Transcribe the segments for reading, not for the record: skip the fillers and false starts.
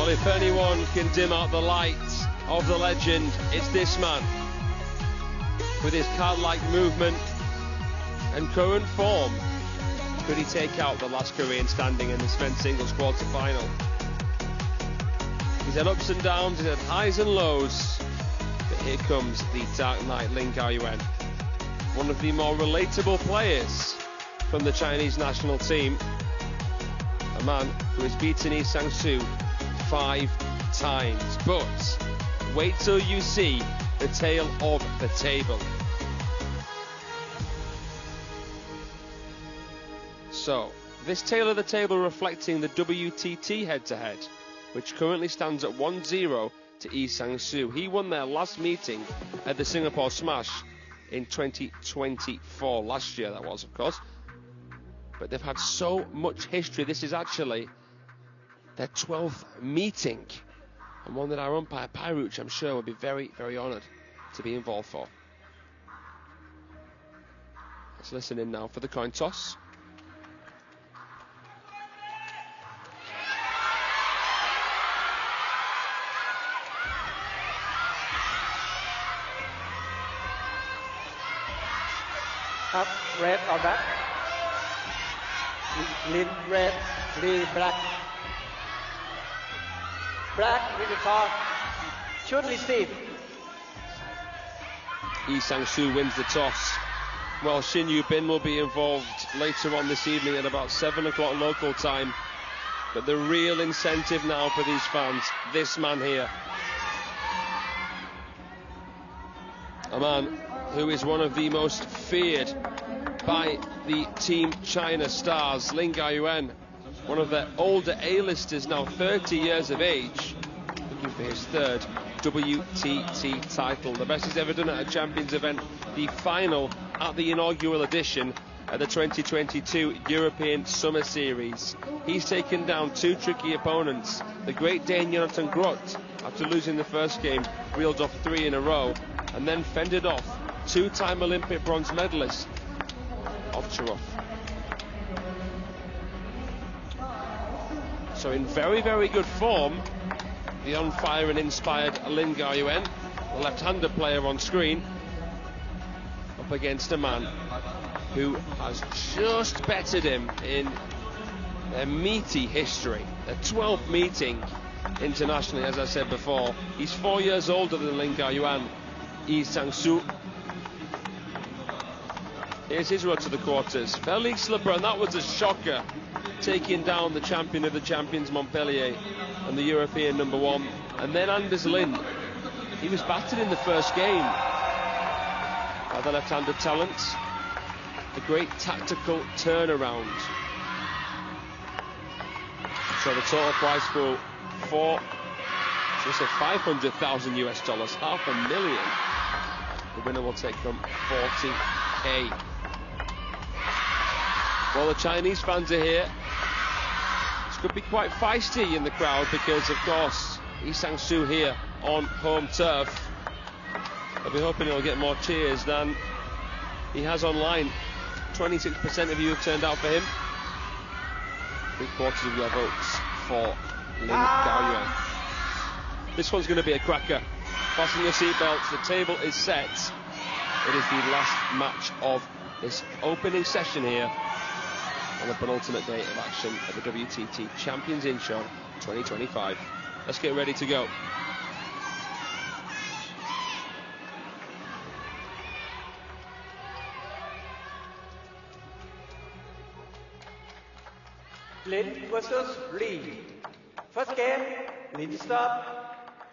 Well, if anyone can dim out the light of the legend, it's this man. With his card-like movement and current form, could he take out the last Korean standing in this men's singles quarter-final? He's had ups and downs, he's had highs and lows, but here comes the Dark Knight, LINGAOYUAN, one of the more relatable players from the Chinese national team, a man who has beaten Lee Sang-soo 5 times. But wait till you see the tail of the table. So, this tail of the table reflecting the WTT head-to-head, which currently stands at 1-0 to Lee Sang-soo. He won their last meeting at the Singapore Smash in 2024, last year that was, of course. But they've had so much history. This is actually their 12th meeting, and one that our umpire Pyruch, I'm sure, would be very, very honoured to be involved for. Let's listen in now for the coin toss. Up, red or black? Lin red, Lee black. Black with the toss. Should receive. Lee Sang-soo wins the toss. Well, Shin Yu-bin will be involved later on this evening at about 7 o'clock local time. But the real incentive now for these fans, this man here. A man who is one of the most feared by the Team China stars, LINGAOYUAN, one of their older A-listers, now 30 years of age, looking for his 3rd WTT title. The best he's ever done at a Champions event, the final at the inaugural edition at the 2022 European Summer Series. He's taken down 2 tricky opponents. The great Dane Jonathan Groth, after losing the first game, reeled off 3 in a row, and then fended off 2-time Olympic bronze medalist Ovcharov. So in very, very good form, the on-fire and inspired LINGAOYUAN, the left-handed player on screen, up against a man who has just bettered him in their meaty history, their 12th meeting internationally, as I said before. He's 4 years older than LINGAOYUAN, Lee Sang-soo. Here's his road to the quarters. Belly slipper, and that was a shocker, taking down the champion of the champions, Montpellier, and the European #1. And then Anders Lind. He was battered in the first game by the left-handed talent. A great tactical turnaround. So the total prize pool for just $500,000 US, $500,000. The winner will take home 40K. Well, the Chinese fans are here. This could be quite feisty in the crowd because, of course, Lee Sang-soo here on home turf. I'll be hoping he'll get more cheers than he has online. 26% of you have turned out for him. 3/4 of your votes for LINGAOYUAN. This one's going to be a cracker. Fasten your seatbelts, the table is set. It is the last match of this opening session here on the penultimate day of action at the WTT Champions Incheon 2025. Let's get ready to go. Lin versus Lee. First game, Lin start,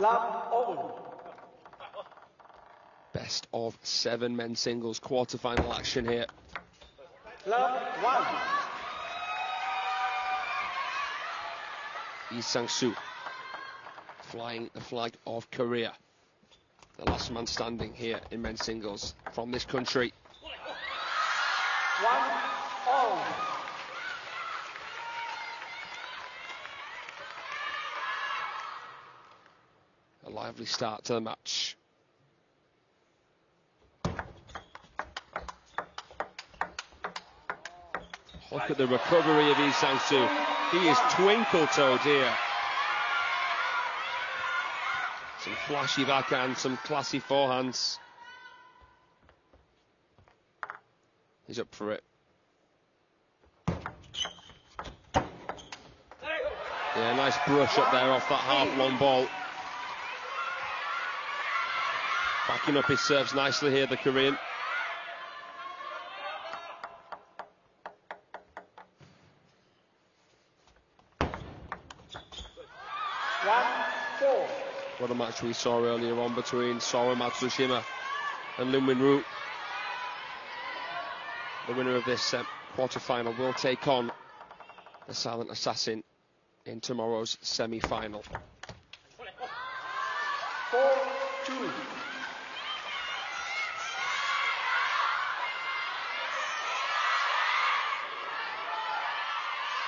love over. Best of 7 men's singles quarter-final action here. Love 1. Lee Sang-soo flying the flag of Korea. The last man standing here in men's singles from this country. 1-all. A lively start to the match. Look at the recovery of Lee Sang-soo. He is twinkle-toed here. Flashy backhand, some classy forehands. He's up for it. Yeah, nice brush up there off that half-long ball. Backing up his serves nicely here, the Korean. What a match we saw earlier on between Sora Matsushima and Lin Win-Ru. The winner of this quarter-final will take on the Silent Assassin in tomorrow's semi-final. 4-2.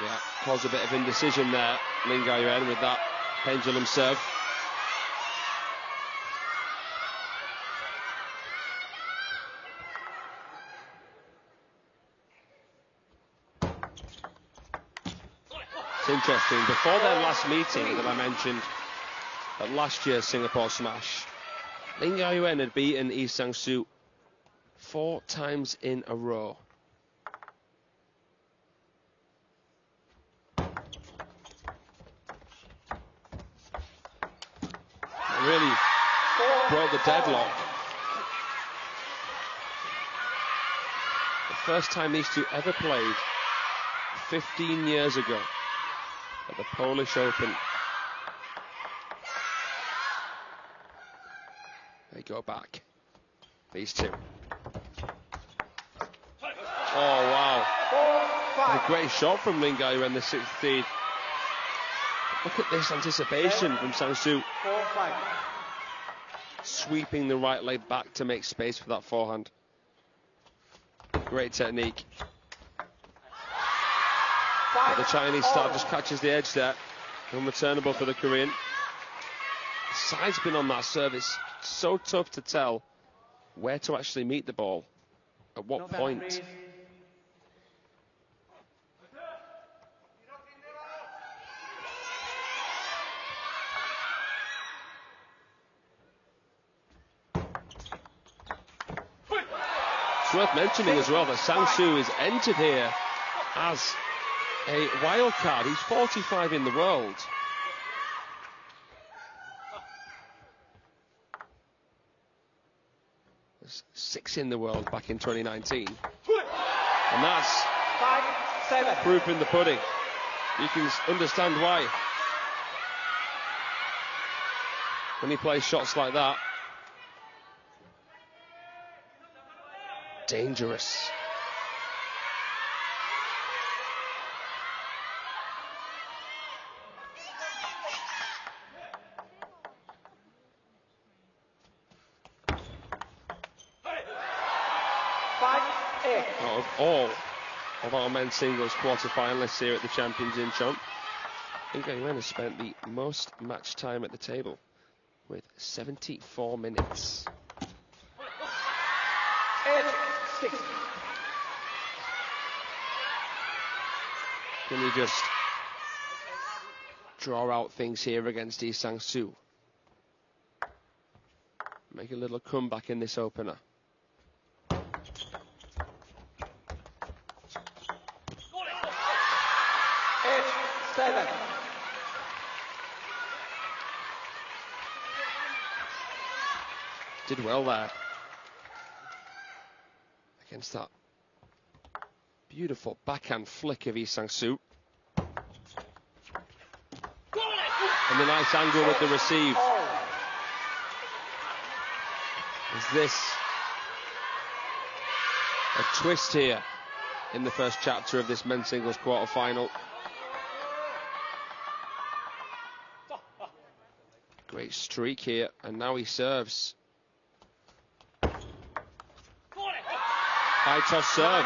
Yeah, caused a bit of indecision there, LINGAOYUAN, with that pendulum serve. It's interesting, before their last meeting that I mentioned at last year's Singapore Smash, LINGAOYUAN had beaten Lee Sang-soo 4 times in a row. Really broke the deadlock. The first time these two ever played 15 years ago at the Polish Open. They go back, these two. Oh wow, a great shot from LINGAOYUAN, the 6th seed. Look at this anticipation from Sang-soo. Sweeping the right leg back to make space for that forehand. Great technique. But the Chinese star just catches the edge there. Unreturnable for the Korean. The side's been on that service. So tough to tell where to actually meet the ball. At what point. It's worth mentioning as well that Sang-soo is entered here as a wild card. He's 45 in the world. There's 6 in the world back in 2019. And that's 5-7. proof in the pudding. You can understand why. When he plays shots like that. Dangerous. Out of all of our men's singles quarter-finalists here at the Champions Incheon, LINGAOYUAN has spent the most match time at the table with 74 minutes. 8-6. Can he just draw out things here against Lee Sang-soo? Make a little comeback in this opener. Did well there against that beautiful backhand flick of Lee Sang-soo. And the nice angle with the receive. Is this a twist here in the first chapter of this men's singles quarter-final? Great streak here, and now he serves. High toss serve.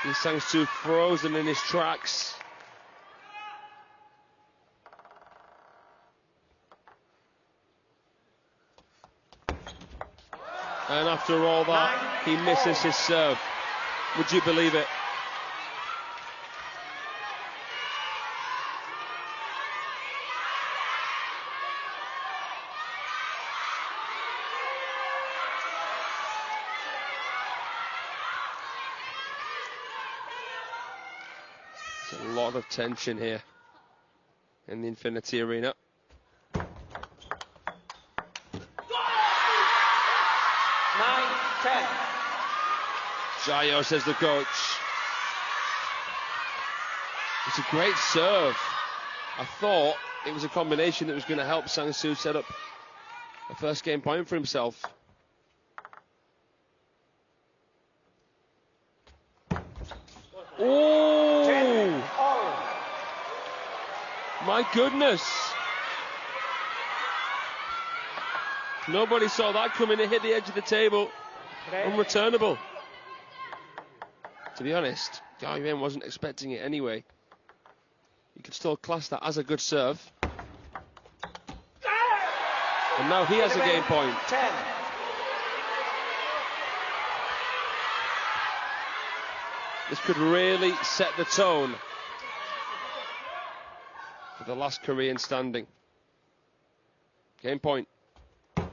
Lee Sang-soo frozen in his tracks. And after all that, he misses his serve. Would you believe it? There's a lot of tension here in the Infinity Arena. 9-10. Jayo, says the coach. It's a great serve. I thought it was a combination that was going to help Sang-Soo set up a first game point for himself. Oh! My goodness. Nobody saw that coming. It hit the edge of the table. Unreturnable. To be honest, Gao wasn't expecting it anyway. You could still class that as a good serve. And now he has a game point. 10. This could really set the tone for the last Korean standing. Game point. And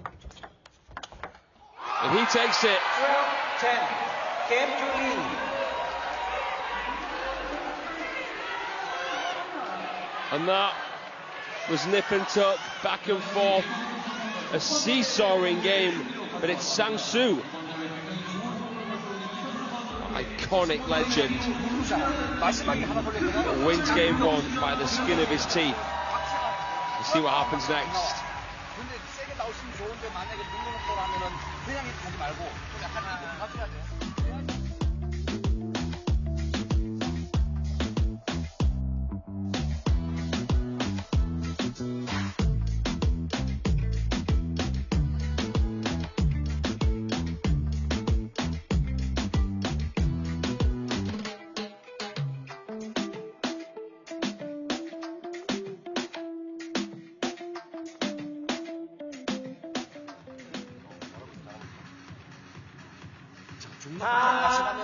he takes it. 12-10. Game to Lee. And that was nip and tuck, back and forth. A seesawing game, but it's Sang-Soo, iconic legend, wins game one by the skin of his teeth. We'll see what happens next.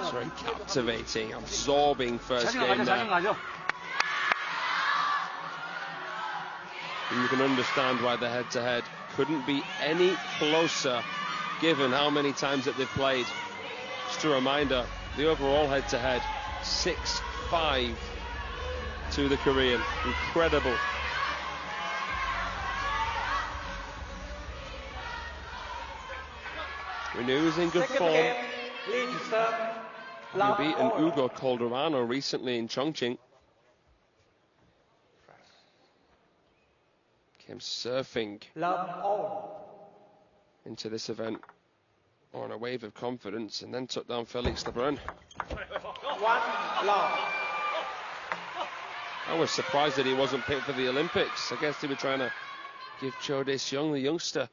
It's very captivating, absorbing first game there. And you can understand why the head-to-head couldn't be any closer given how many times that they've played. Just a reminder, the overall head-to-head 6-5 to the Korean. Incredible. We knew he was in good form. He beat an Ugo Calderano recently in Chongqing. Came surfing into this event on a wave of confidence and then took down Felix Lebrun. I was surprised that he wasn't picked for the Olympics. I guess they were trying to give Cho Dae-seung, the youngster,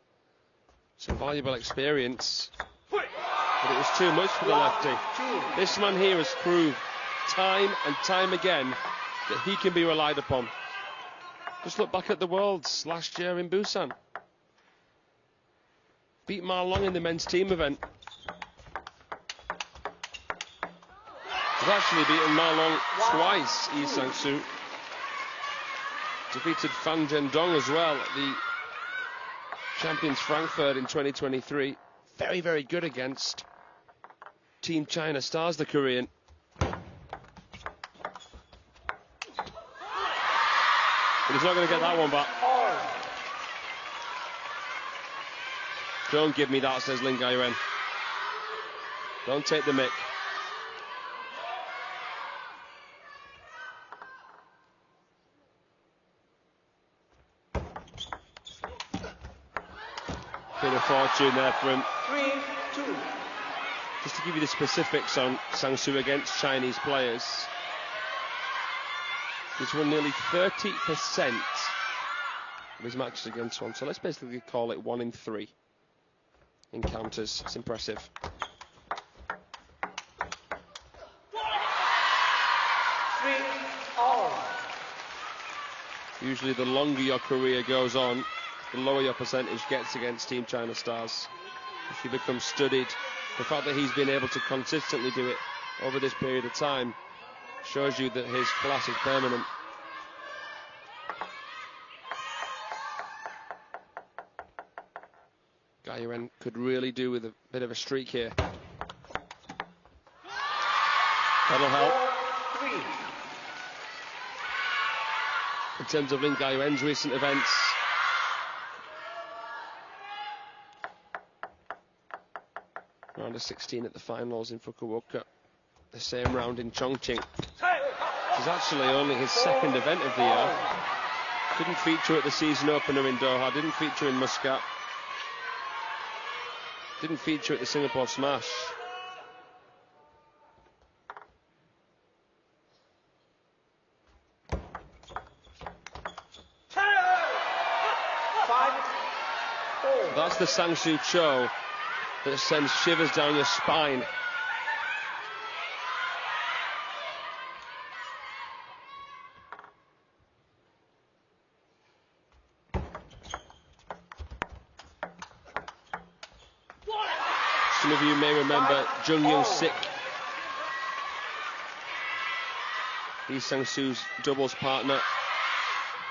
some valuable experience. But it was too much for the lefty. This man here has proved time and time again that he can be relied upon. Just look back at the Worlds last year in Busan. Beat Ma Long in the men's team event. He's actually beaten Ma Long twice, Lee Sang-soo. Defeated Fan Zhendong as well at the Champions Frankfurt in 2023. Very, very good against Team China Stars, the Korean. But he's not going to get that one back. Don't give me that, says LINGAOYUAN. Don't take the mick. Bit of fortune there for him. 3-2. Just to give you the specifics on Sang-Soo against Chinese players. He's won nearly 30% of his matches against one. So let's basically call it 1 in 3 encounters. It's impressive. Usually the longer your career goes on, the lower your percentage gets against Team China Stars. If you become studied, the fact that he's been able to consistently do it over this period of time shows you that his class is permanent. LINGAOYUAN could really do with a bit of a streak here. That'll help. in terms of LINGAOYUAN's recent events. Round of 16 at the finals in Fukuoka. The same round in Chongqing. Which is actually only his second event of the year. Didn't feature at the season opener in Doha, didn't feature in Muscat. Didn't feature at the Singapore Smash. That's the Sang-Soo Cho that sends shivers down your spine. Some of you may remember Jung Young-sik. He's Sang-Soo's doubles partner,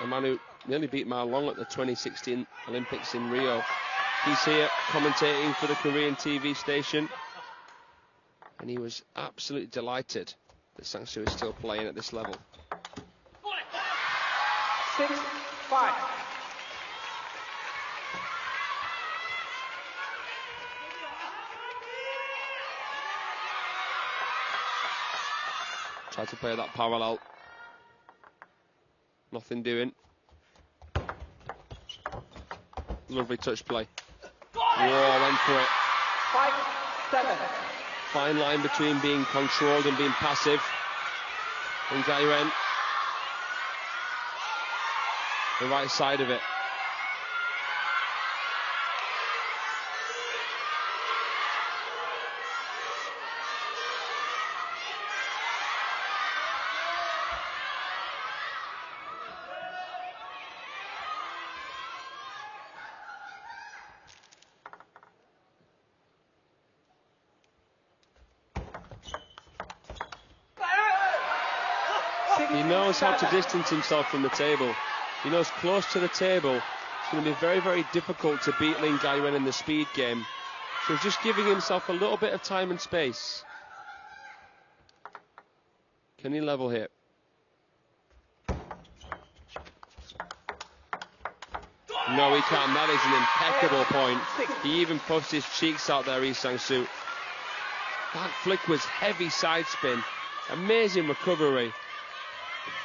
a man who nearly beat Ma Long at the 2016 Olympics in Rio. He's here commentating for the Korean TV station, and he was absolutely delighted that Sang-Soo is still playing at this level. 6-5. Tried to play that parallel. Nothing doing. Lovely touch play. Whoa, went for it. 5-7. Fine line between being controlled and being passive. LINGAOYUAN, the right side of it. He knows how to distance himself from the table. He knows close to the table it's going to be very, very difficult to beat LINGAOYUAN in the speed game. So he's just giving himself a little bit of time and space. Can he level here? No, he can't. That is an impeccable point. He even puffs his cheeks out there, Sang-Soo. That flick was heavy side spin. Amazing recovery.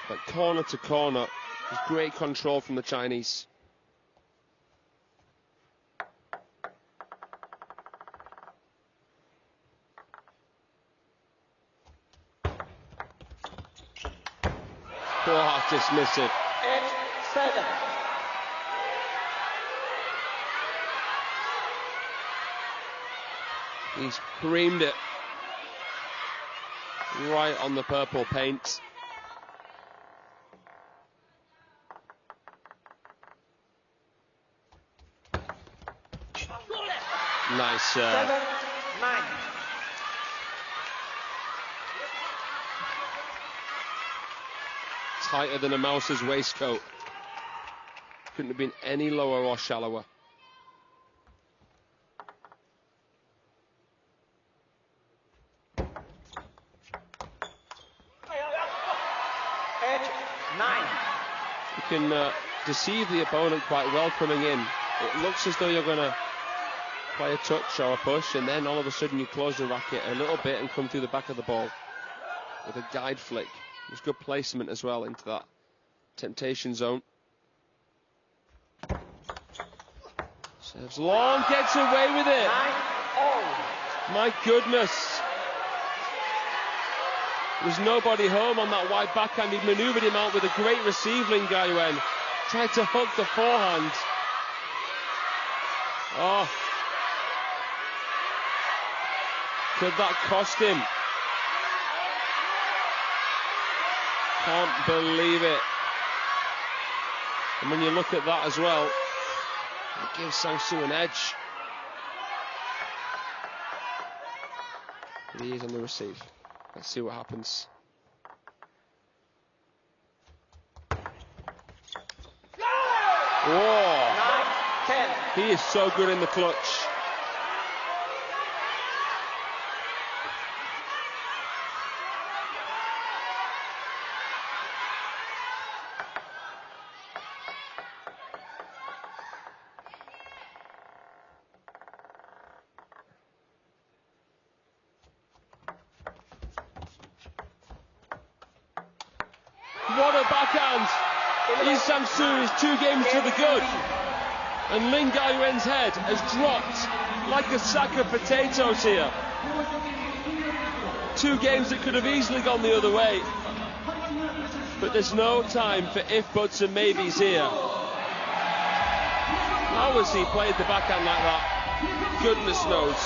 But corner to corner, there's great control from the Chinese. Oh, dismissive. 8-7. He's creamed it right on the purple paint. Nice. 7-9. Tighter than a mouse's waistcoat. Couldn't have been any lower or shallower. You can deceive the opponent quite well coming in. It looks as though you're going to play a touch or a push, and then all of a sudden you close the racket a little bit and come through the back of the ball with a guide flick. There's good placement as well into that temptation zone. Serves long, gets away with it. 9-all. My goodness. There's nobody home on that wide backhand. He manoeuvred him out with a great receive, LINGAOYUAN. Tried to hook the forehand. Oh. Could that cost him? Can't believe it. And when you look at that as well, it gives Sang-Soo an edge. But he is on the receive. Let's see what happens. Whoa! 9-10. He is so good in the clutch. Lee Sang-soo is 2 games to the good. And LINGAOYUAN's head has dropped like a sack of potatoes here. 2 games that could have easily gone the other way. But there's no time for if, buts and maybes here. How has he played the backhand like that? Goodness knows.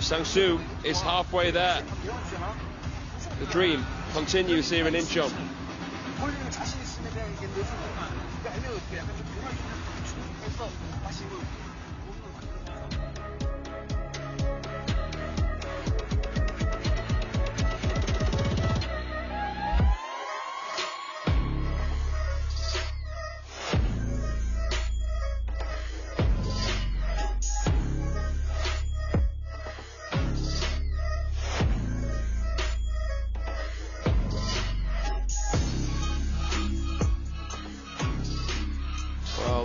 Sang-soo is halfway there. The dream continues here in Incheon.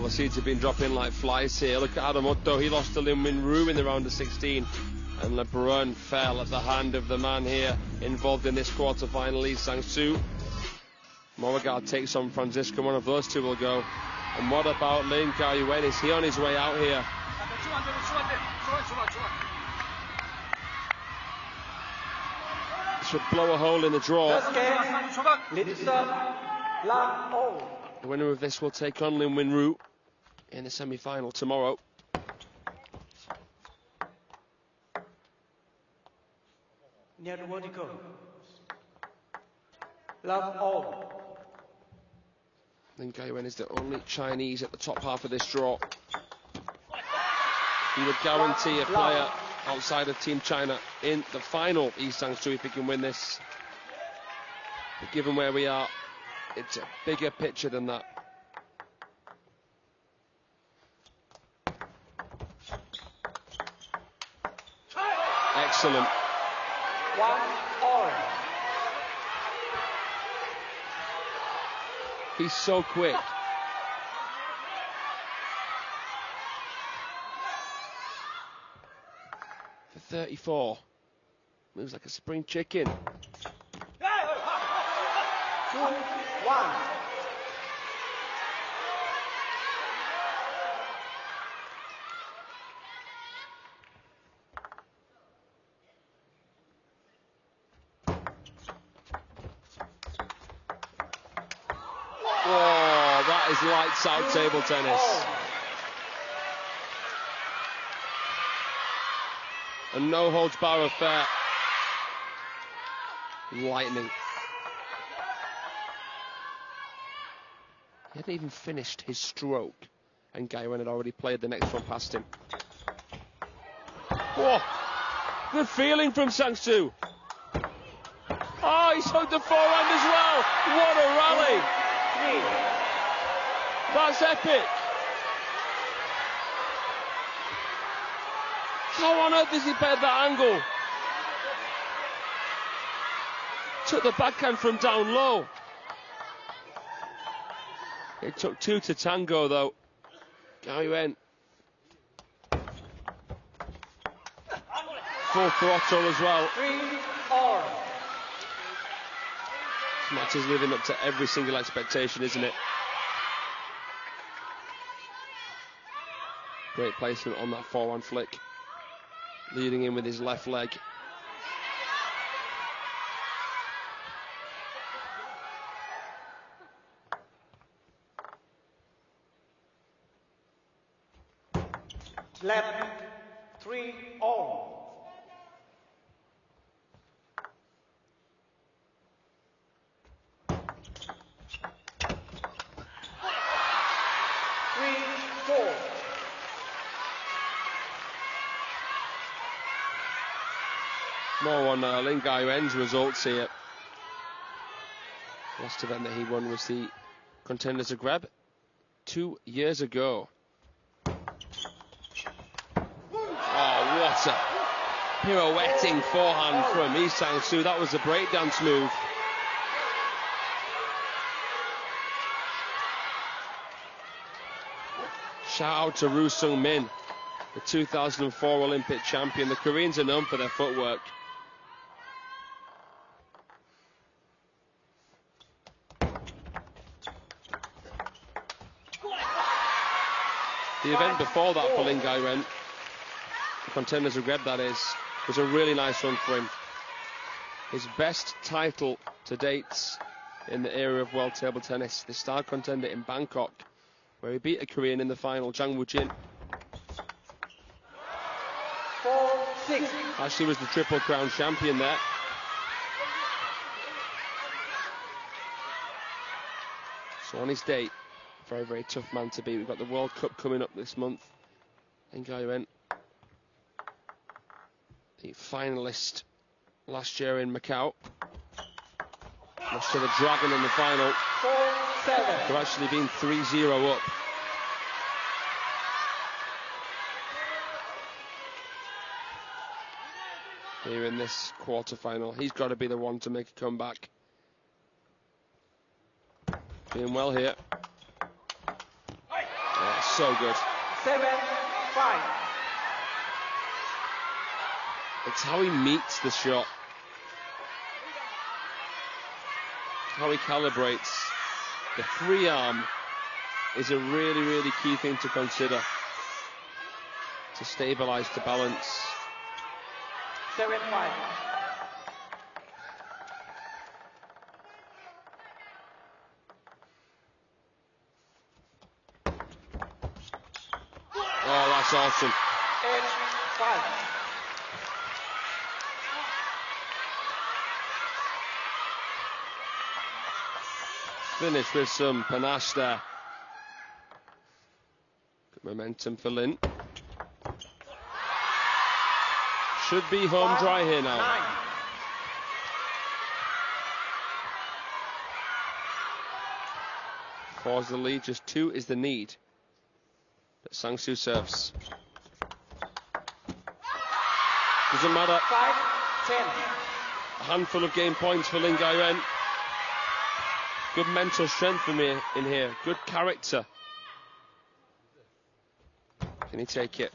The seeds have been dropping like flies here. Look at Adam Otto, he lost to Lin Win-Ru in the round of 16, and LeBrun fell at the hand of the man here involved in this quarter-final, Lee Sang-soo. Moregard takes on Francisco, one of those two will go. And what about LINGAOYUAN? Is he on his way out here? This would blow a hole in the draw. The winner of this will take on Lin Win-Ru in the semi-final tomorrow. LINGAOYUAN is the only Chinese at the top half of this draw. He would guarantee a player outside of Team China in the final, Lee Sang-soo, if he can win this. But given where we are, it's a bigger picture than that. Excellent. 1-all. He's so quick. For 34. Moves like a spring chicken. 2-1. Oh, that is lights out table tennis. A no holds bar affair. Lightning. He hadn't even finished his stroke, and LINGAOYUAN had already played the next one past him. Whoa! Good feeling from Sang-soo. Oh, he's hooked the forehand as well. What a rally! That's epic. How on earth has he played that angle? Took the backhand from down low. It took 2 to tango though. LINGAOYUAN. Full throttle as well. 3-all. This match is living up to every single expectation, isn't it? Great placement on that forehand flick. Leading in with his left leg. Left 3-all. More on LINGAOYUAN's results here. Last event that he won was the Contenders of Grab 2 years ago. Oh, what a pirouetting forehand from Lee Sang-soo. That was a breakdance move. Shout out to Roo Sung-min, the 2004 Olympic champion. The Koreans are known for their footwork. The event before that for LINGAOYUAN, the Contenders Regret that is, was a really nice one for him. His best title to date in the era of world table tennis, the star contender in Bangkok, where he beat a Korean in the final, Jang Woo-jin. 4-6. Actually was the Triple Crown champion there. So on his day, very, very tough man to beat. We've got the World Cup coming up this month. LINGAOYUAN, the finalist last year in Macau. Lost to the Dragon in the final. 4-7. They've actually been 3-0 up. Here in this quarter-final. He's got to be the one to make a comeback. Doing well here. Yeah, so good. 7-5. It's how he meets the shot. How he calibrates. The free arm is a really, really key thing to consider. To stabilize, to balance. 7-5. Oh, that's awesome. 8-5. Finish with some panache there. Good momentum for Lin. Should be home dry here now. 9. Four's the lead, just 2 is the need. But Sang-soo serves. Doesn't matter. 5-10. A handful of game points for LINGAOYUAN. Good mental strength for me in here. Good character. Can he take it?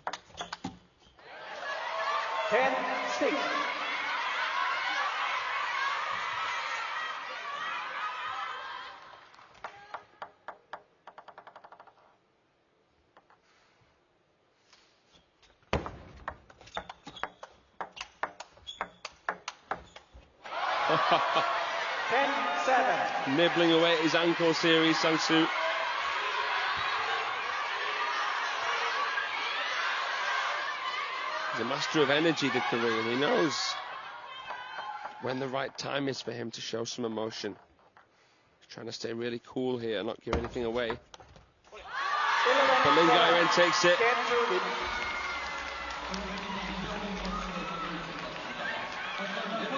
10-6. Nibbling away at his ankle series, Sang-soo. He's a master of energy, the Korean. He knows when the right time is for him to show some emotion. He's trying to stay really cool here, not give anything away. But LINGAOYUAN takes it.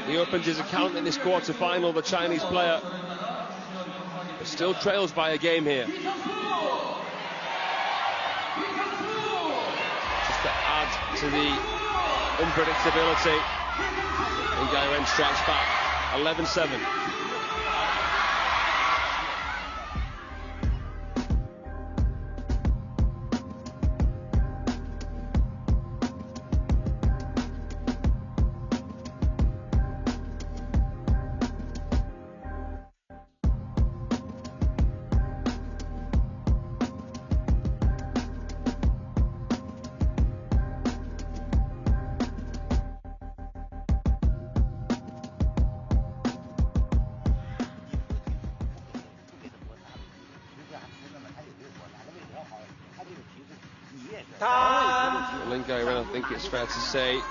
He opens his account in this quarter-final, the Chinese player. But still trails by a game here. Just to add to the unpredictability, LINGAOYUAN strikes back. 11-7. LINGAOYUAN, I think it's fair to say, a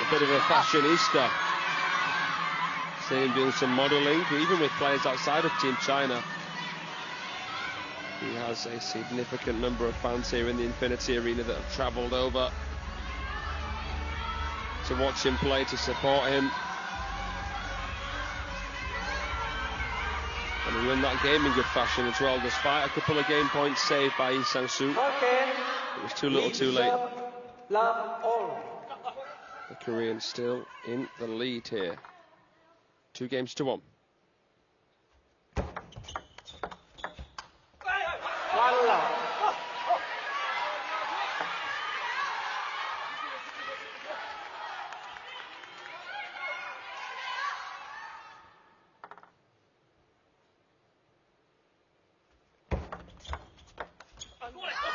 bit of a fashionista. See him doing some modelling, even with players outside of Team China. He has a significant number of fans here in the Infinity Arena that have travelled over to watch him play, to support him. And he won that game in good fashion as well, despite a couple of game points saved by Sang-soo. It was too little too late. The Korean still in the lead here. 2-1.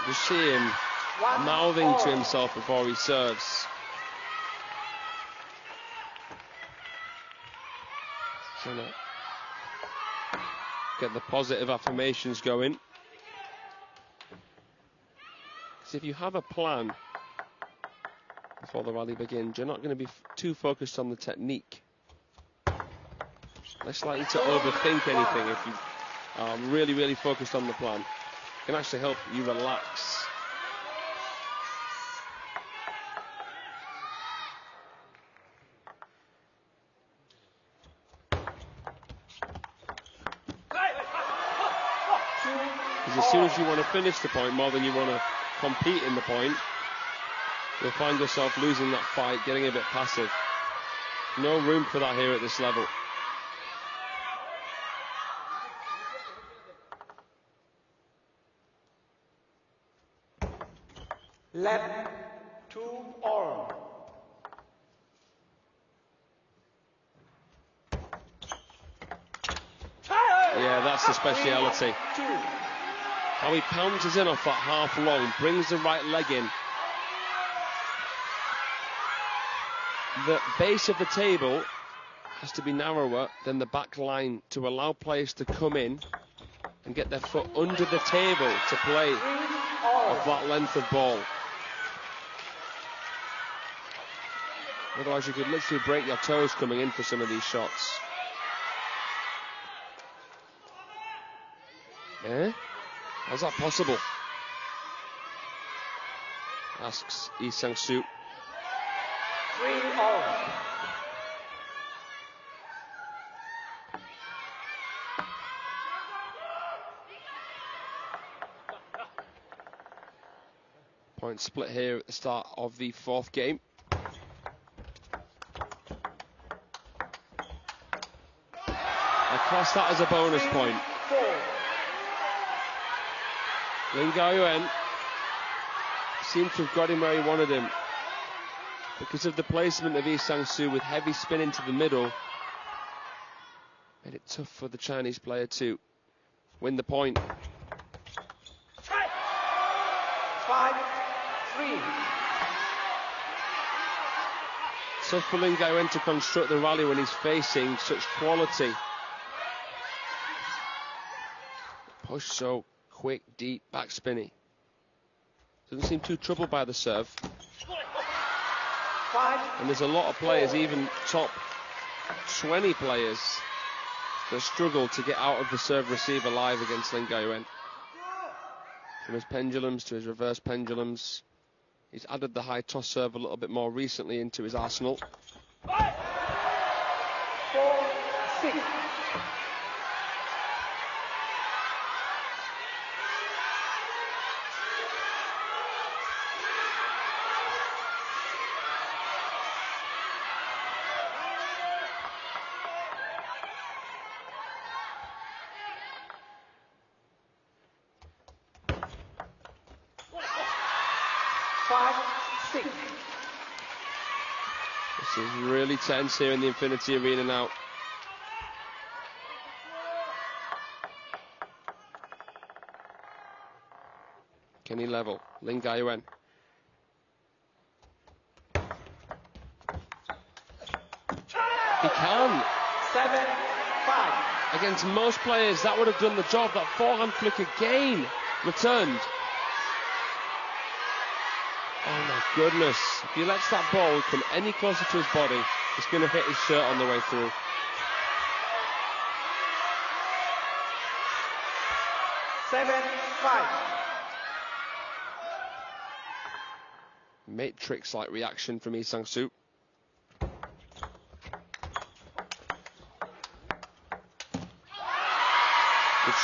Just see him mouthing to himself before he serves. Trying to get the positive affirmations going. Because if you have a plan before the rally begins, you're not going to be too focused on the technique. Less likely to overthink anything if you are really, really focused on the plan. It can actually help you relax. Because as soon as you want to finish the point more than you want to compete in the point, you'll find yourself losing that fight, getting a bit passive. No room for that here at this level. Left 2 all. Yeah, that's the speciality. How he pounces in off that half long, brings the right leg in. The base of the table has to be narrower than the back line to allow players to come in and get their foot under the table to play off that length of ball. Otherwise you could literally break your toes coming in for some of these shots. Eh? How's that possible? Asks Lee Sang-soo. 3 all. Point split here at the start of the fourth game. I class that as a bonus point. LINGAOYUAN seemed to have got him where he wanted him. Because of the placement of Lee Sang-soo with heavy spin into the middle, made it tough for the Chinese player to win the point. 5-3. Tough for LINGAOYUAN to construct the rally when he's facing such quality. Push so quick, deep, back spinny. Doesn't seem too troubled by the serve. And there's a lot of players, even top 20 players, that struggle to get out of the serve receive alive against LINGAOYUAN. From his pendulums to his reverse pendulums. He's added the high toss serve a little bit more recently into his arsenal. 4-6. This is really tense here in the Infinity Arena now. Can he level? LINGAOYUAN. He can. 7-5. Against most players, that would have done the job. That forehand flick again returned. Oh my goodness. If he lets that ball come any closer to his body, it's going to hit his shirt on the way through. Matrix-like reaction from Lee Sang-soo. Good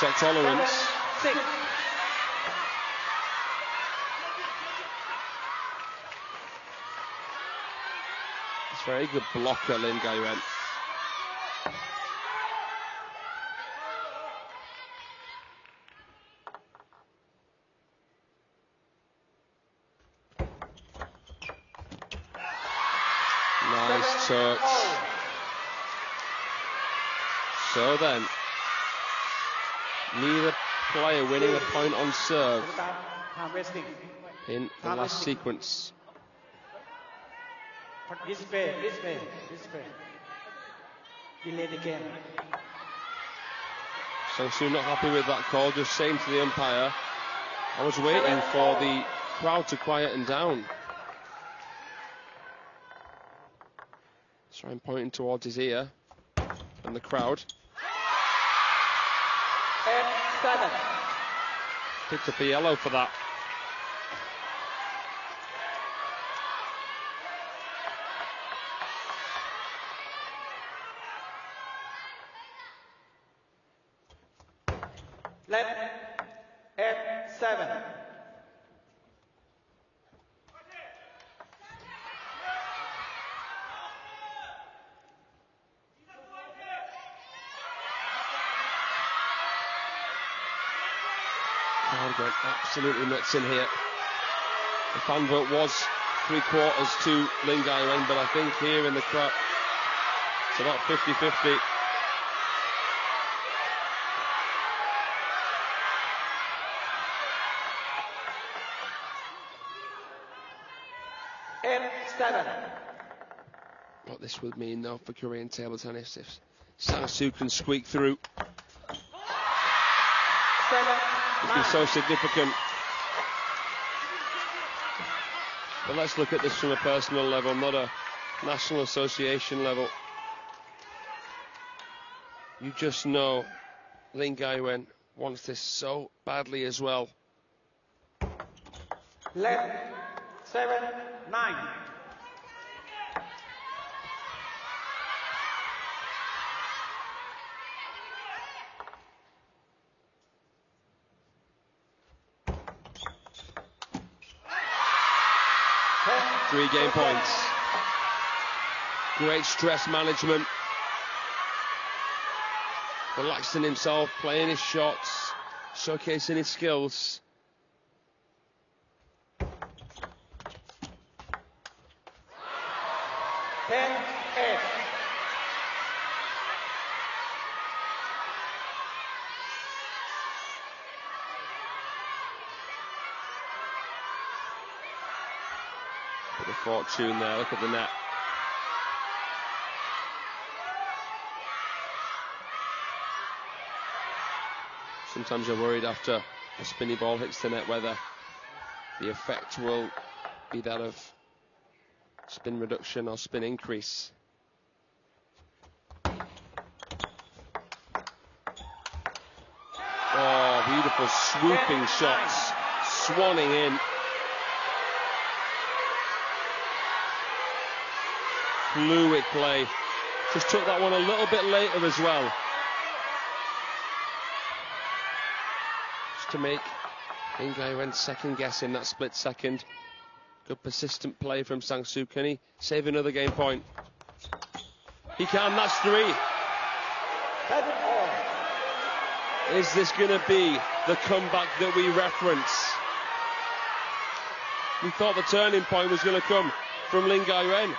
shot tolerance. 7-6. It's very good blocker, LINGAOYUAN. Nice touch. So then, neither player winning a point on serve Time wasting. in the last sequence. Display. Delay the game. Sang-soo not happy with that call, just saying to the umpire, I was waiting for the crowd to quieten down. So I'm pointing towards his ear and the crowd. 8-7. Picked up a yellow for that. Left. 8-7. Crowd going absolutely nuts in here. The fan vote was 3/4 to LINGAOYUAN, but I think here in the crowd it's about 50-50. What this would mean though for Korean table tennis if Sang-soo can squeak through. It'd be so significant. But let's look at this from a personal level, not a national association level. You just know LINGAOYUAN wants this so badly as well. Left. 7-9. Three game points. Great stress management. Relaxing himself, playing his shots, showcasing his skills. Bit of fortune there, look at the net. Sometimes you're worried after a spinny ball hits the net whether the effect will be that of spin reduction or spin increase. Oh, beautiful swooping shots, swanning in. Fluid play. Just took that one a little bit later as well. Just to make LINGAOYUAN second guessing that split second. Good persistent play from Sang-soo. Can he save another game point? He can, that's 3. Is this going to be the comeback that we reference? We thought the turning point was going to come from LINGAOYUAN.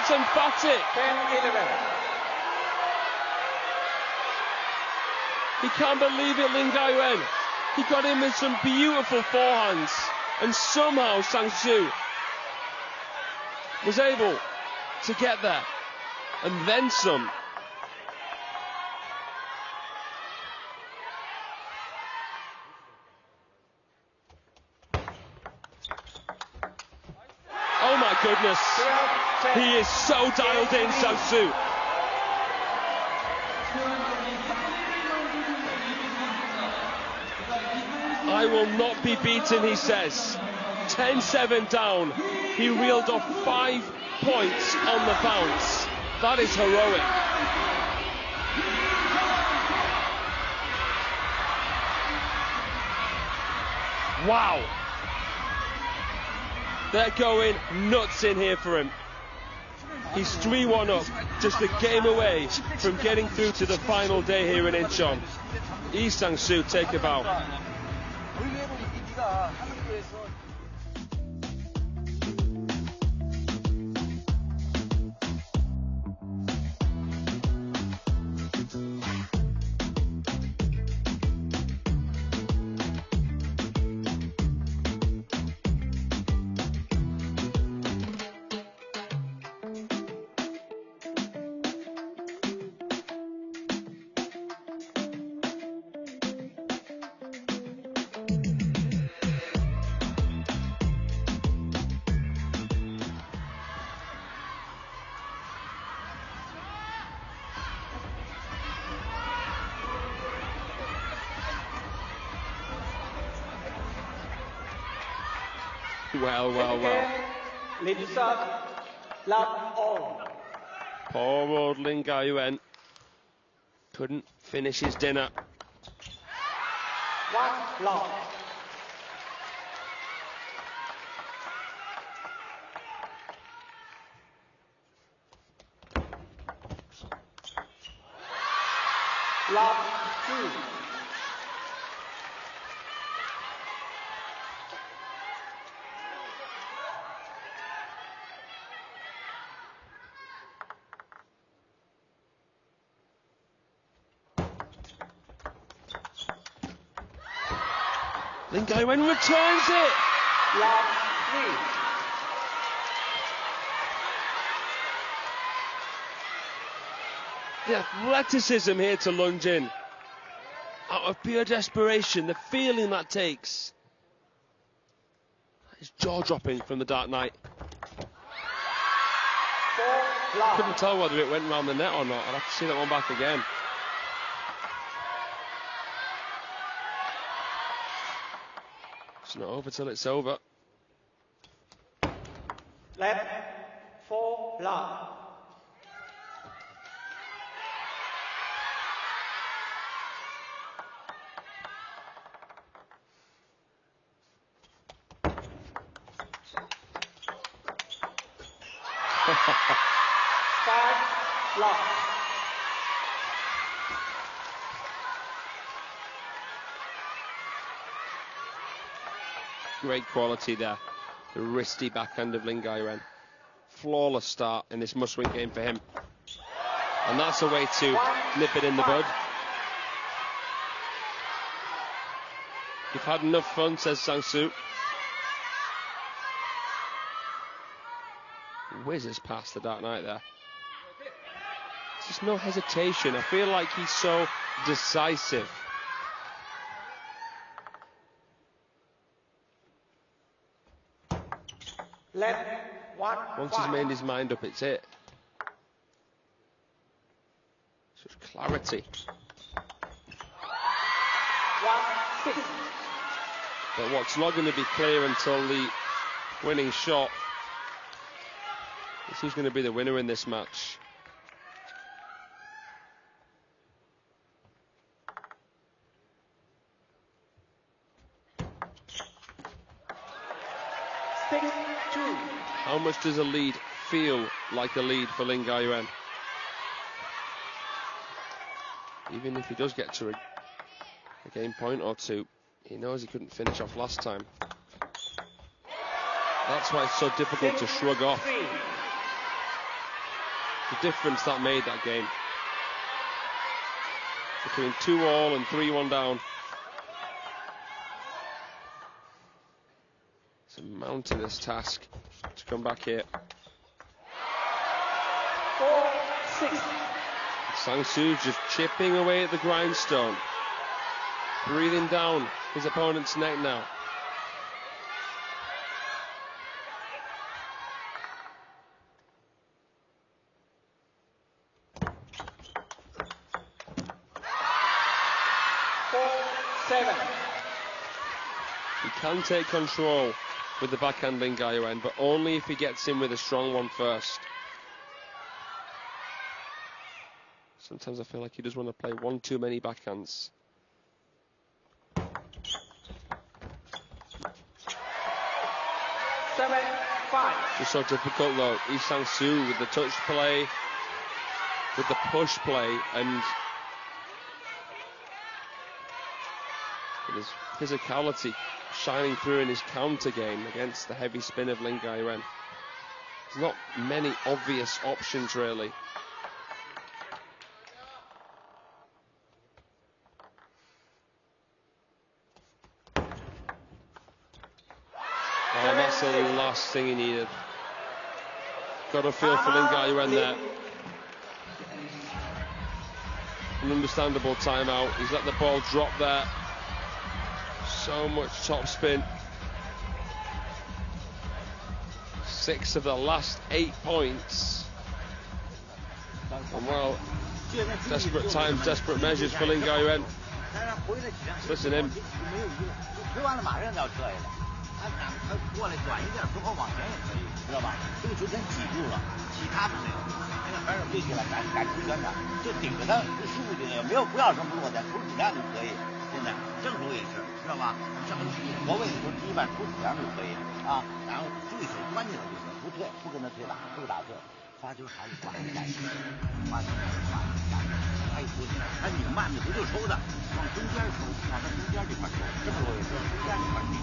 Emphatic. 10-11. He can't believe it, LINGAOYUAN. He got in with some beautiful forehands, and somehow Sang-soo was able to get there, and then some. Oh my goodness. He is so dialed in, Sang-soo. I will not be beaten, he says. 10-7 down. He reeled off 5 points on the bounce. That is heroic. Wow. They're going nuts in here for him. He's 3-1 up, just a game away from getting through to the final day here in Incheon. Sang-soo, take a bow. Well. Poor old Lingaoyuan couldn't finish his dinner. 1 love. Love 2. Lingaoyuan returns it. Love 3. The athleticism here to lunge in. Out of pure desperation, the feeling that takes. It's jaw-dropping from the Dark Knight. 4 love. Couldn't tell whether it went round the net or not. I'll have to see that one back again. It's not over till it's over. Left 4 love. Great quality there. The wristy backhand of Lingaoyuan. Flawless start in this must-win game for him. And that's a way to nip it in the bud. You've had enough fun, says Sang-Soo. Whizzes past the Dark Knight there. Just no hesitation. I feel like he's so decisive. Left 1. Once he's made his mind up, it's it. Such clarity. 1 6. But what's not going to be clear until the winning shot is who's going to be the winner in this match. How much does a lead feel like a lead for Lingaoyuan? Even if he does get to a game point or two, he knows he couldn't finish off last time. That's why it's so difficult to shrug off. The difference that made that game. Between 2-all and 3-1 down. It's a mountainous task to come back here. 4 6. Sang-Soo just chipping away at the grindstone. Breathing down his opponent's neck now. He can take control with the backhand Lingaoyuan, but only if he gets in with a strong one first. Sometimes I feel like he does want to play one too many backhands. Just so difficult though. Sang-Soo with the touch play, with the push play, and with his physicality shining through in his counter game against the heavy spin of Lingaoyuan. There's not many obvious options really. Oh, that's the last thing he needed. Got a feel for Lingaoyuan there. An understandable timeout. He's let the ball drop there. So much topspin. 6 of the last 8 points. And well, desperate times, desperate measures for Lingaoyuan. Listen in. 他过来短一点，最后往前也可以，知道吧？这个球先挤住了，其他的没有。那个反手对起来，赶出全场，就顶着他就输就行，没有不要什么落点，出子弹就可以。现在正手也是，知道吧？上国位的时候第一板出子弹就可以啊，然后对手关起来就行，不退，不跟他推打，不打退，发球还是挂着下去，发球还是挂着下去，他一出去，他拧慢的不就抽的，往中间抽，往他中间这块抽，正手也是中间这块抽。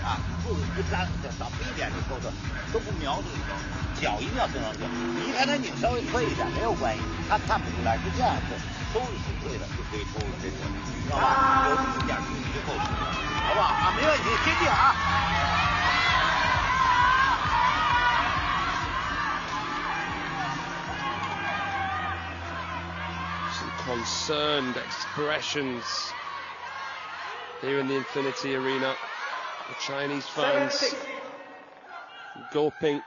啊，不粘到非点就抽的，都不瞄这个球，脚一定要跟上去。你一看他拧稍微退一点没有关系，他看不出来是这样子，抽是对的就可以抽了，这是知道吧？有一点距离就够了，好不好啊？没问题，坚定啊！ Concerned expressions here in the Infinity Arena. The Chinese fans gulping,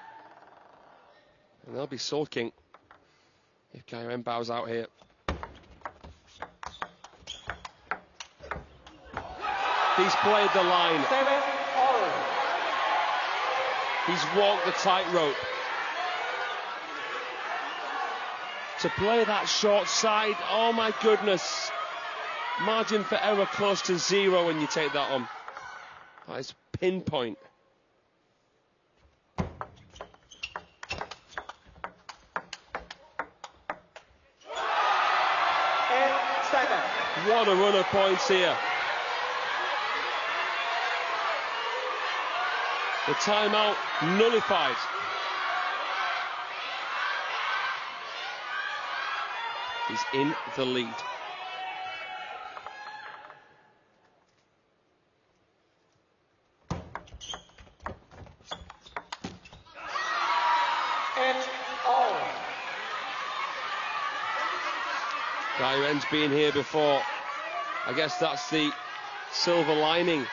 and they'll be sulking if Gaoyuan bows out here. He's played the line. He's walked the tightrope. To play that short side, oh my goodness. Margin for error close to 0 when you take that on. That is pinpoint. What a run of points here. The timeout nullified. He's in the lead. Gaoyuan's been here before. I guess that's the silver lining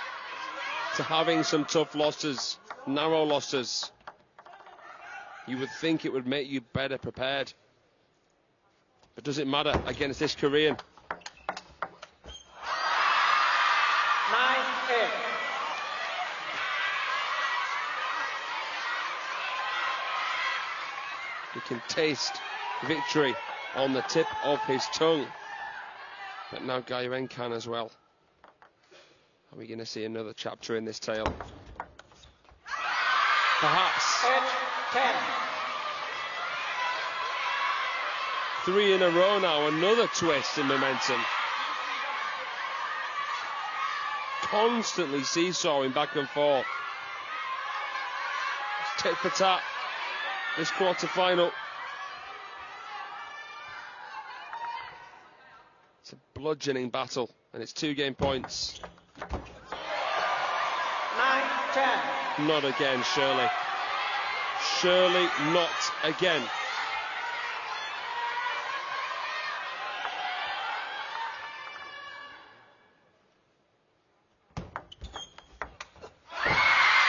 to having some tough losses, narrow losses. You would think it would make you better prepared. But does it matter against this Korean? 9-8. He can taste victory on the tip of his tongue. But now Gaoyuan can as well. Are we going to see another chapter in this tale? Perhaps. 10. 3 in a row now, another twist in momentum. Constantly seesawing back and forth. It's tit for tat, this quarter-final. It's a bludgeoning battle, and it's 2 game points. 9-10. Not again, Shirley. Shirley, not again.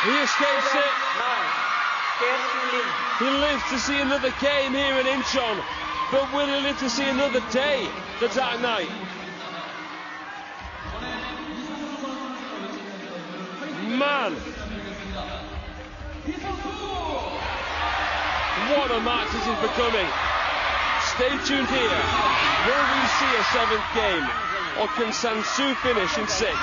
He escapes it. He lives to see another game here in Incheon, but will he live to see another day, the dark night? Man, what a match this is becoming. Stay tuned here. Will we see a 7th game, or can Sansu finish in 6?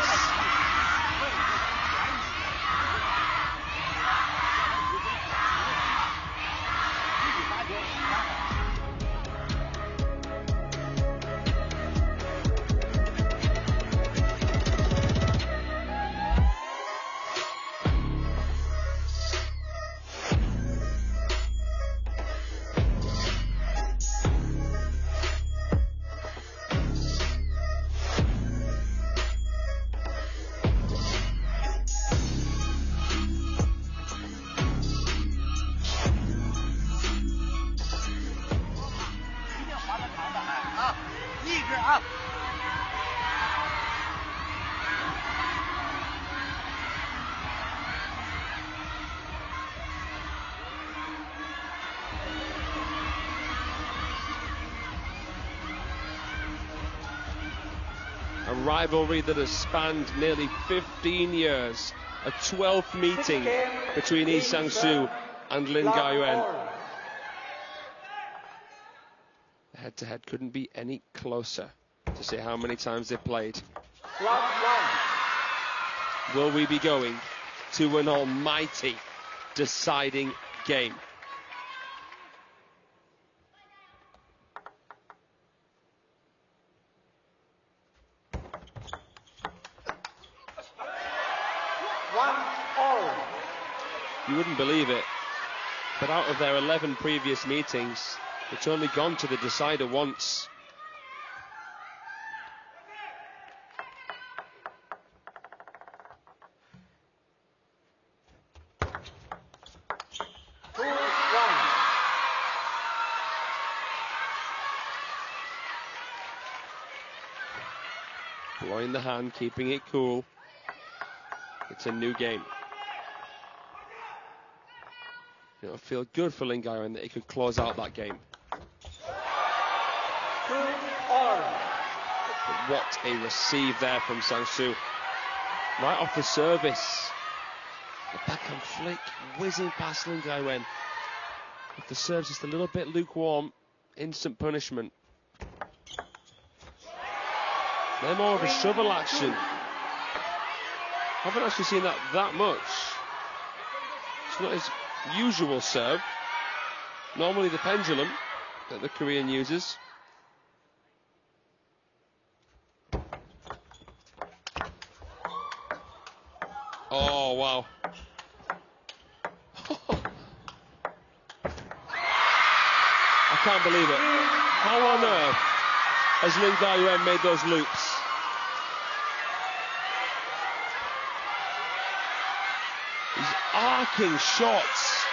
A rivalry that has spanned nearly 15 years. a 12th meeting between Lee Sang-soo and Lingaoyuan. The head-to-head couldn't be any closer to see how many times they've played. Will we be going to an almighty deciding game? You wouldn't believe it, but out of their 11 previous meetings, it's only gone to the decider once. Blowing the hand, keeping it cool. It's a new game. It'll feel good for Lingaoyuan that he could close out that game. But what a receive there from Sang-soo. Right off the service. The backhand flick whizzing past Lingaoyuan. If the serve's just a little bit lukewarm, instant punishment. They're more of a shovel action. Haven't actually seen that much. It's not his usual serve. Normally the pendulum that the Korean uses. Oh, wow. I can't believe it. How on earth has Lingaoyuan made those loops? These arcing shots.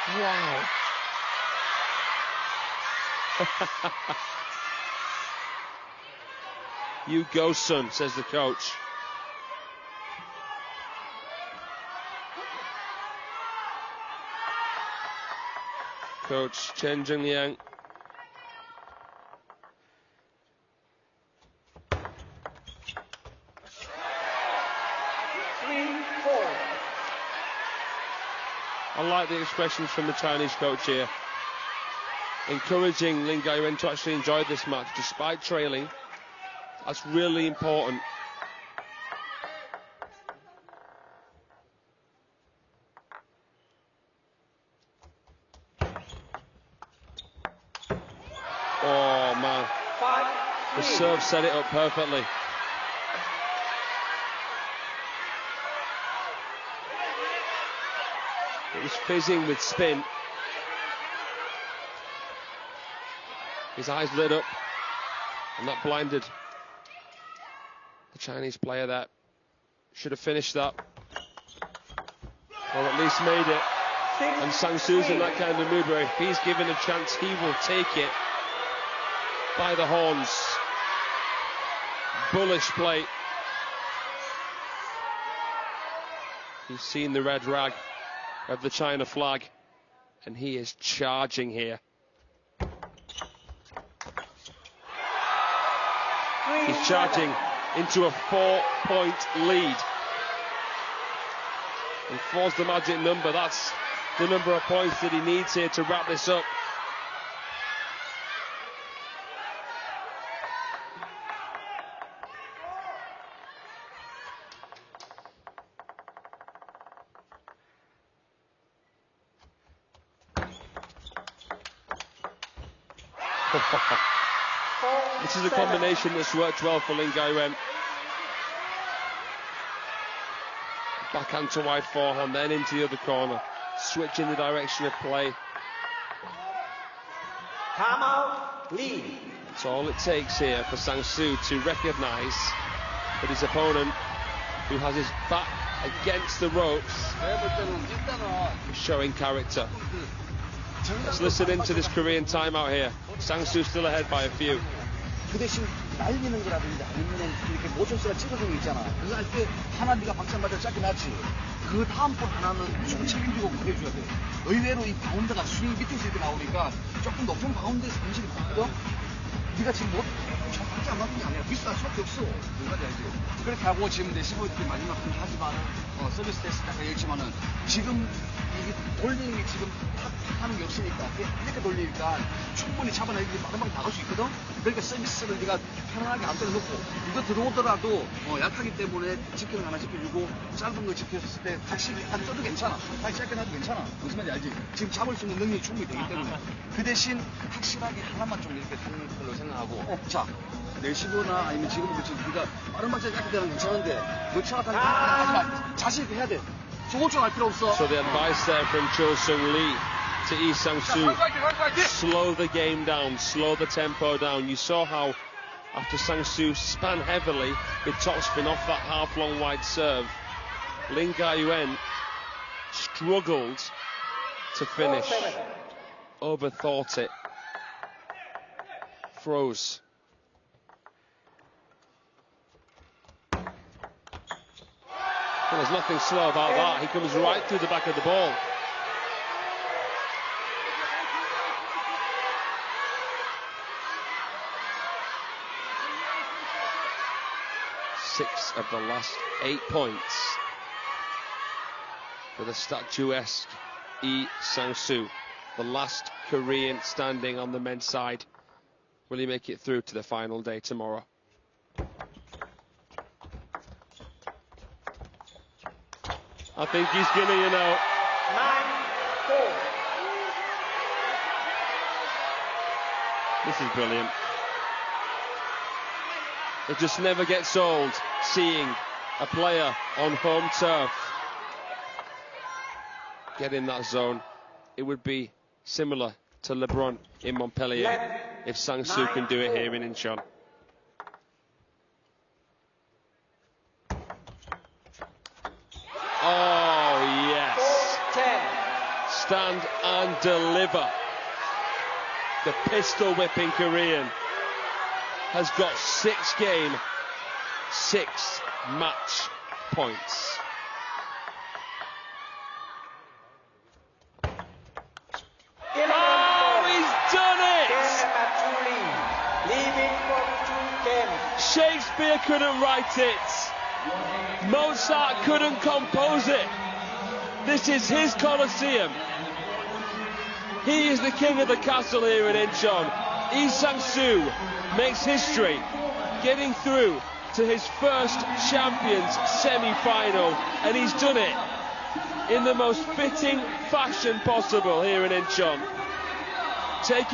Wow. You go, son, says the coach. Coach Chen Jungliang. I like the expressions from the Chinese coach here, encouraging Lingaoyuan to actually enjoy this match despite trailing. That's really important. Oh man, the serve set it up perfectly. It was fizzing with spin. His eyes lit up, and that blinded the Chinese player there. Should have finished that, or at least made it. And Sang-soo's in that kind of mood where if he's given a chance, he will take it by the horns. Bullish play. He's seen the red rag of the China flag, and he is charging here. He's charging into a 4-point lead. And 4's the magic number. That's the number of points that he needs here to wrap this up. This is a combination that's worked well for Lingaoyuan. Backhand to wide forehand, then into the other corner, switching the direction of play. Lee. That's all it takes here for Sang-soo to recognise that his opponent, who has his back against the ropes, is showing character. Let's listen into this Korean timeout here. Sang-soo still ahead by a few. 그 대신 날리는 거라든지 아니면 이렇게 모션스가 찌르는 거 있잖아. 그거 할 때 하나 네가 박자 맞아 짧게 놨지. 그 다음 볼 하나는 무조건 책임지고 해줘야 돼. 의외로 이 바운드가 스윙 밑에서 이렇게 나오니까 조금 높은 바운드에서 정신이 바뀌거든. 네가 지금 못 정확하게 안 맞는 게 아니라 미스할 수밖에 없어. 그거까지 알지. 그렇게 하고 지금 내 15대 마지막 하지만은 서비스 됐을 때 얘기했지만은 지금 이게 돌리는 게 지금 하는 게 없으니까 이렇게 돌리니까 충분히 잡아내기 마지막에 나갈 수 있거든. 그러니까 서비스를 네가 편안하게 앞에 놓고 이거 들어오더라도 약하기 때문에 지키는 거 하나 지켜주고 짧은 거 지켰을 때 다시 안 써도 괜찮아. 다시 짧게놔도 괜찮아. 무슨 말인지 알지? 지금 잡을 수 있는 능력이 충분히 되기 때문에 그 대신 확실하게 하나만 좀 이렇게 하는 걸로 생각하고 자 내시거나 아니면 지금 그렇지 네가 빠른 박자 짧게 되는 괜찮은데 놓쳐가다가 하지 마. 자신 있게 해야 돼. 조급조급할 필요 없어. So the advice there from Cho-Sung-Lee to Lee Sang-soo, slow the game down, slow the tempo down. You saw how after Sang-soo span heavily with topspin off that half-long wide serve, LINGAOYUAN struggled to finish, overthought it, froze. Well, there's nothing slow about that. He comes right through the back of the ball. Six of the last 8 points for the statuesque Lee Sang-soo, the last Korean standing on the men's side. Will he make it through to the final day tomorrow? I think he's gonna, you know. 9-4. This is brilliant. It just never gets old seeing a player on home turf get in that zone. It would be similar to LeBron in Montpellier if Sang-soo can do it here in Incheon. Oh, yes. 10. Stand and deliver. The pistol whipping Korean has got 6 game, 6 match points. Oh, he's done it! Shakespeare couldn't write it. Mozart couldn't compose it. This is his Colosseum. He is the king of the castle here in Incheon. Lee Sang-soo makes history, getting through to his first Champions semi-final, and he's done it in the most fitting fashion possible here in Incheon. Taking